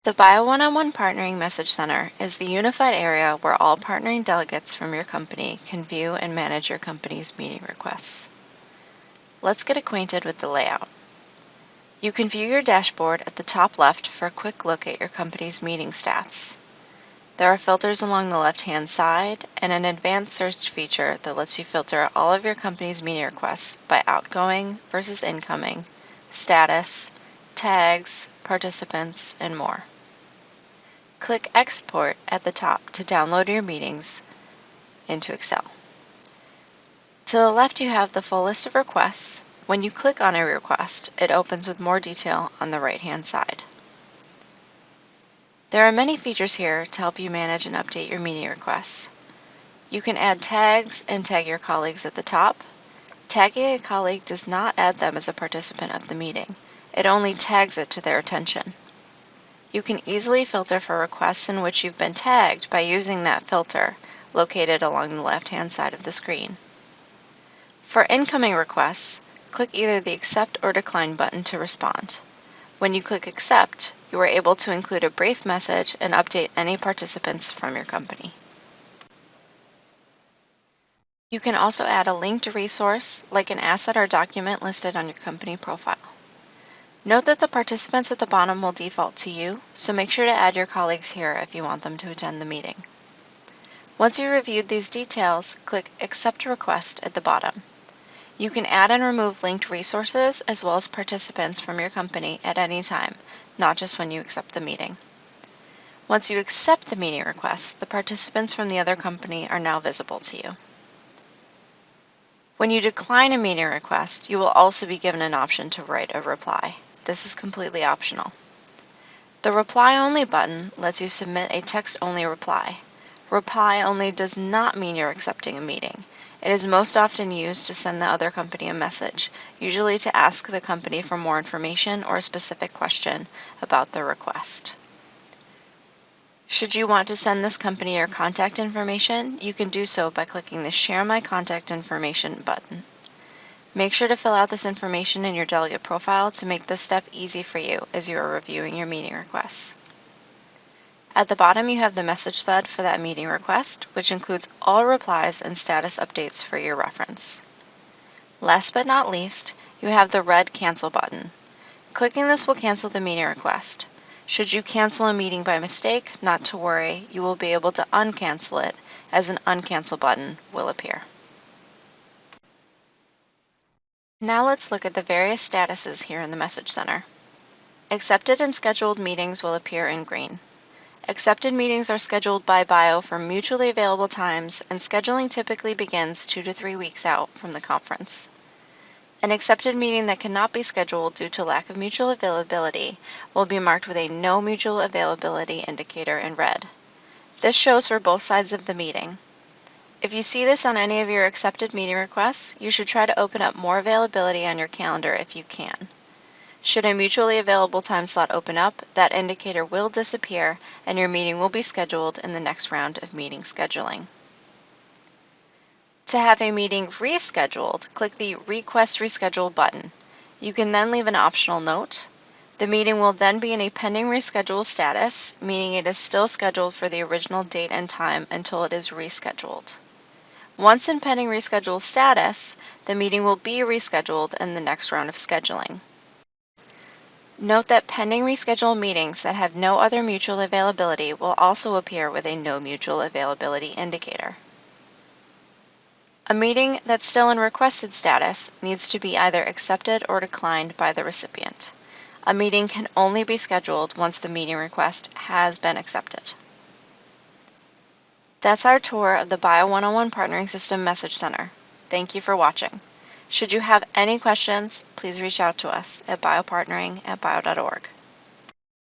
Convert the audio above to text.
The Bio One-on-One Partnering Message Center is the unified area where all partnering delegates from your company can view and manage your company's meeting requests. Let's get acquainted with the layout. You can view your dashboard at the top left for a quick look at your company's meeting stats. There are filters along the left-hand side and an advanced search feature that lets you filter all of your company's meeting requests by outgoing versus incoming, status, tags, participants, and more. Click Export at the top to download your meetings into Excel. To the left, you have the full list of requests. When you click on a request, it opens with more detail on the right-hand side. There are many features here to help you manage and update your meeting requests. You can add tags and tag your colleagues at the top. Tagging a colleague does not add them as a participant of the meeting. It only tags it to their attention. You can easily filter for requests in which you've been tagged by using that filter located along the left-hand side of the screen. For incoming requests, click either the Accept or Decline button to respond. When you click Accept, you are able to include a brief message and update any participants from your company. You can also add a linked resource, like an asset or document listed on your company profile. Note that the participants at the bottom will default to you, so make sure to add your colleagues here if you want them to attend the meeting. Once you've reviewed these details, click Accept Request at the bottom. You can add and remove linked resources as well as participants from your company at any time, not just when you accept the meeting. Once you accept the meeting request, the participants from the other company are now visible to you. When you decline a meeting request, you will also be given an option to write a reply. This is completely optional. The Reply Only button lets you submit a text-only reply. Reply only does not mean you're accepting a meeting. It is most often used to send the other company a message, usually to ask the company for more information or a specific question about the request. Should you want to send this company your contact information, you can do so by clicking the Share My Contact Information button. Make sure to fill out this information in your delegate profile to make this step easy for you as you are reviewing your meeting requests. At the bottom, you have the message thread for that meeting request, which includes all replies and status updates for your reference. Last but not least, you have the red Cancel button. Clicking this will cancel the meeting request. Should you cancel a meeting by mistake, not to worry, you will be able to uncancel it, as an Uncancel button will appear. Now let's look at the various statuses here in the Message Center. Accepted and scheduled meetings will appear in green. Accepted meetings are scheduled by Bio for mutually available times, and scheduling typically begins 2 to 3 weeks out from the conference. An accepted meeting that cannot be scheduled due to lack of mutual availability will be marked with a No Mutual Availability indicator in red. This shows for both sides of the meeting. If you see this on any of your accepted meeting requests, you should try to open up more availability on your calendar if you can. Should a mutually available time slot open up, that indicator will disappear and your meeting will be scheduled in the next round of meeting scheduling. To have a meeting rescheduled, click the Request Reschedule button. You can then leave an optional note. The meeting will then be in a pending reschedule status, meaning it is still scheduled for the original date and time until it is rescheduled. Once in pending reschedule status, the meeting will be rescheduled in the next round of scheduling. Note that pending rescheduled meetings that have no other mutual availability will also appear with a No Mutual Availability indicator. A meeting that's still in requested status needs to be either accepted or declined by the recipient. A meeting can only be scheduled once the meeting request has been accepted. That's our tour of the Bio One-on-One Partnering System Message Center. Thank you for watching. Should you have any questions, please reach out to us at biopartnering@bio.org.